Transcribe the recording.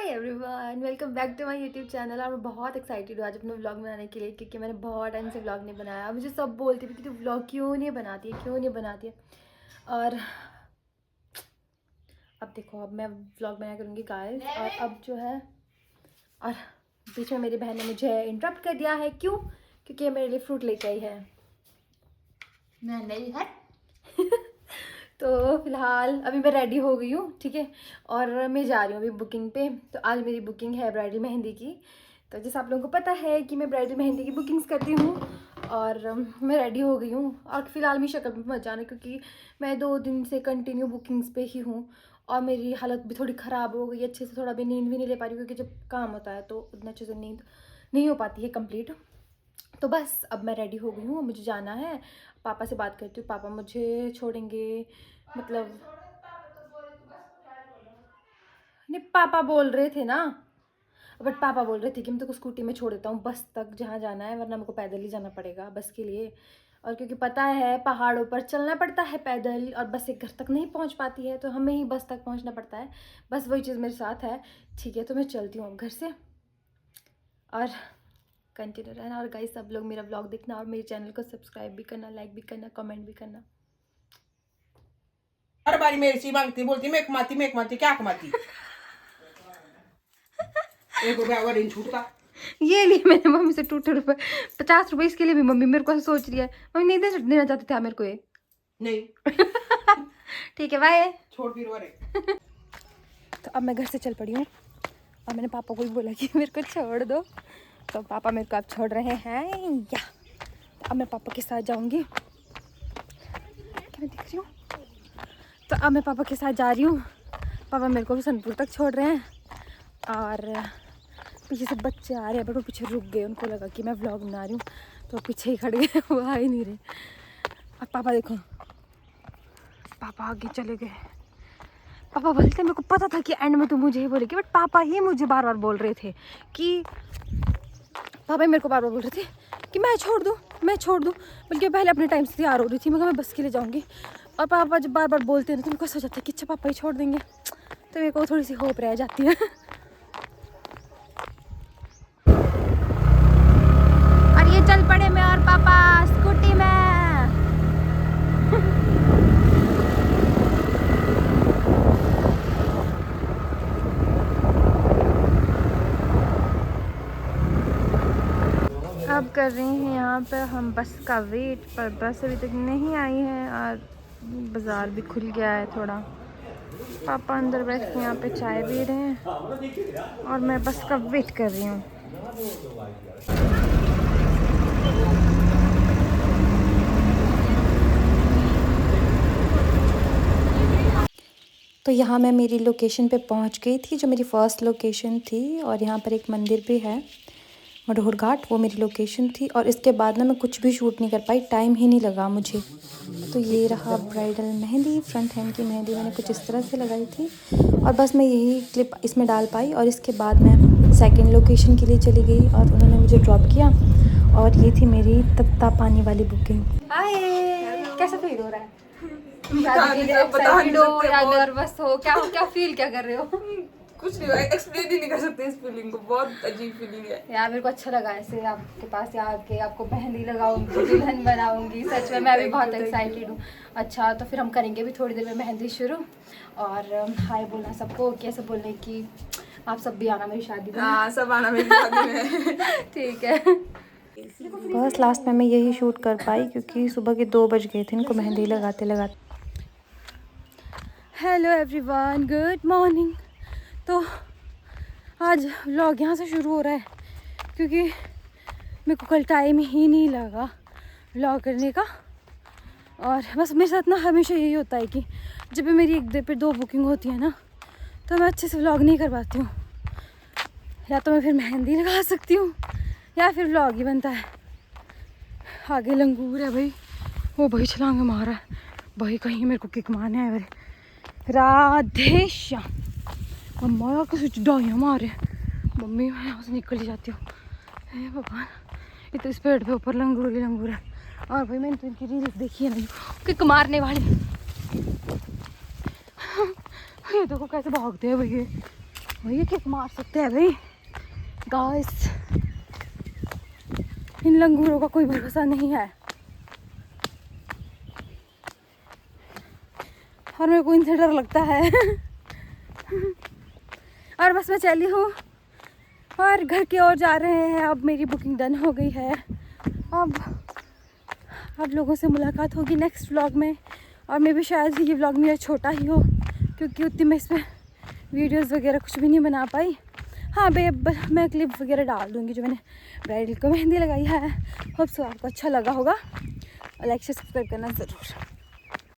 Everyone, welcome back to my YouTube channel. और मैं बहुत एक्साइटेड हूँ आज अपने व्लॉग बनाने के लिए, क्योंकि मैंने बहुत टाइम से व्लॉग नहीं बनाया। मुझे सब बोलते थे कि तू व्लॉग क्यों नहीं बनाती है, क्यों नहीं बनाती है। और अब देखो, अब मैं व्लॉग बनाया करूँगी गाइस। और अब जो है, और बीच में मेरी बहन ने मुझे इंटरप्ट कर दिया है। क्यों? क्योंकि ये मेरे लिए फ्रूट लेके आई है। मैं नहीं है तो फिलहाल अभी मैं रेडी हो गई हूँ, ठीक है। और मैं जा रही हूँ अभी बुकिंग पे। तो आज मेरी बुकिंग है ब्राइडल मेहंदी की। तो जैसे आप लोगों को पता है कि मैं ब्राइडल मेहंदी की बुकिंग्स करती हूँ। और मैं रेडी हो गई हूँ। और फिलहाल मेरी शक्ल पे मत जाना, क्योंकि मैं 2 दिन से कंटिन्यू बुकिंग्स पे ही हूँ। और मेरी हालत भी थोड़ी ख़राब हो गई, अच्छे से थोड़ा भी नींद भी नहीं ले पा रही, क्योंकि जब काम होता है तो उतना अच्छे से नींद नहीं हो पाती है कंप्लीट। तो बस अब मैं रेडी हो गई हूँ, मुझे जाना है। पापा से बात करती हूँ, पापा मुझे छोड़ेंगे, मतलब नहीं, पापा बोल रहे थे ना। बट पापा बोल रहे थे कि मैं तो स्कूटी में छोड़ देता हूँ बस तक जहाँ जाना है, वरना मेरे को पैदल ही जाना पड़ेगा बस के लिए। और क्योंकि पता है पहाड़ों पर चलना पड़ता है पैदल, और बस एक घर तक नहीं पहुँच पाती है, तो हमें ही बस तक पहुँचना पड़ता है। बस वही चीज़ मेरे साथ है। ठीक है, तो मैं चलती हूँ अब घर से। और कंटिन्यू रहना। और गाइस, सब लोग मेरा व्लॉग देखना, और मेरे चैनल को सब्सक्राइब भी करना, लाइक भी करना, कमेंट भी करना। हर बारी मेरे से मांगती, बोलती मैं कमाती क्या कमाती। 1 रुपया और इन छूटता। ये लिए मैंने मम्मी से 2 रुपये, 50 रुपये इसके लिए भी मम्मी मेरे को सोच रही है। मम्मी नहीं देना चाहते थे आप मेरे को ये। नहीं ठीक है, बाय। छोड़ फिर वारे। तो अब मैं घर से चल पड़ी हूँ। और मैंने पापा को भी बोला कि मेरे को छोड़ दो, तो पापा मेरे को अब छोड़ रहे हैं। या अब मैं पापा के साथ जाऊँगी। क्या मैं दिख रही हूँ? तो अब मैं पापा के साथ जा रही हूँ। पापा मेरे को भी सोनपुर तक छोड़ रहे हैं। और पीछे से बच्चे आ रहे हैं, बट वो पीछे रुक गए। उनको लगा कि मैं व्लॉग बना रही हूँ, तो पीछे ही खड़ गए, वो आ ही नहीं रहे। अब पापा देखो, पापा आगे चले गए। पापा बोलते, मेरे को पता था कि एंड में तो मुझे ही बोलेगी, बट पापा ही मुझे बार बार बोल रहे थे कि पापा ही मेरे को बार बार बोल रहे थे कि मैं छोड़ दूँ। बल्कि पहले अपने टाइम से तैयार हो रही थी, मैं बस के लिए जाऊँगी। और पापा जब बार बार बोलते हैं ना, तो मेरे को ऐसा हो जाता है कि अच्छा पापा ही छोड़ देंगे, तो मेरे को थोड़ी सी होप रह जाती है। और ये चल पड़े मैं और पापा स्कूटी में। अब कर रहे हैं यहाँ पर हम बस का वेट, पर बस अभी तक नहीं आई है। और बाज़ार भी खुल गया है थोड़ा। पापा अंदर बैठ के यहाँ पे चाय पी रहे हैं, और मैं बस का वेट कर रही हूँ। तो यहाँ मैं मेरी लोकेशन पे पहुँच गई थी, जो मेरी फ़र्स्ट लोकेशन थी। और यहाँ पर एक मंदिर भी है, मडोहर घाट, वो मेरी लोकेशन थी। और इसके बाद ना मैं कुछ भी शूट नहीं कर पाई, टाइम ही नहीं लगा मुझे। तो ये रहा ब्राइडल मेहंदी, फ्रंट हैंड की मेहंदी मैंने कुछ इस तरह से लगाई थी। और बस मैं यही क्लिप इसमें डाल पाई। और इसके बाद मैं सेकंड लोकेशन के लिए चली गई, और उन्होंने मुझे ड्रॉप किया। और ये थी मेरी तत्ता पानी वाली बुकिंग। हाय, कैसा फील हो रहा है? एक्साइटेड हो या नर्वस हो? क्या फील क्या कर रहे हो? कुछ नहीं, एक्सप्लेन ही नहीं कर सकते इस फीलिंग को। बहुत अजीब फीलिंग है यार, मेरे को अच्छा लगा ऐसे आपके पास आके, आपको मेहंदी लगाऊंगी, दुल्हन बनाऊंगी। सच में मैं भी बहुत एक्साइटेड हूँ। अच्छा, तो फिर हम करेंगे भी थोड़ी देर में मेहंदी शुरू। और हाय बोलना सबको, कैसे बोलने की आप सब भी आना मेरी शादी में। हाँ, सब आना मेरी शादी में। ठीक है। बस लास्ट में मैं यही शूट कर पाई, क्योंकि सुबह के 2 बज गए थे इनको मेहंदी लगाते लगाते। Hello everyone, good morning. तो आज व्लॉग यहाँ से शुरू हो रहा है, क्योंकि मेरे को कल टाइम ही नहीं लगा व्लॉग करने का। और बस मेरे साथ ना हमेशा यही होता है कि जब भी मेरी 1 दिन पे 2 बुकिंग होती है ना, तो मैं अच्छे से व्लॉग नहीं कर पाती हूँ। या तो मैं फिर मेहंदी लगा सकती हूँ, या फिर व्लॉग ही बनता है। आगे लंगूर है भाई, वो भाई छलांग मारा है भाई, कहीं मेरे को किक मारने आए। राधे श्याम। मम्मा यार कुछ डाइयाँ मारे, मम्मी मैं यहाँ से निकल ही जाती हूँ। हे भगवान, इतने इस पेड़ पे ऊपर लंगूर ही लंगूर है। और भाई मैंने तो इनकी रील्स देखी है, नहीं किक मारने वाली। ये देखो कैसे भागते हैं भैया। ये किक मार सकते हैं भाई गाइस, इन लंगूरों का कोई भरोसा नहीं है। और मेरे को इनसे डर लगता है। और बस मैं चली हूँ और घर की ओर जा रहे हैं। अब मेरी बुकिंग डन हो गई है। अब आप लोगों से मुलाकात होगी नेक्स्ट व्लॉग में। और मैं भी शायद ये व्लॉग मेरा छोटा ही हो, क्योंकि उतनी मैं इसमें वीडियोस वगैरह कुछ भी नहीं बना पाई। हाँ मैं क्लिप वगैरह डाल दूँगी जो मैंने ब्राइडल को मेहंदी लगाई है। होप सो आपको अच्छा लगा होगा। लाइक शेयर सब्सक्राइब करना ज़रूर।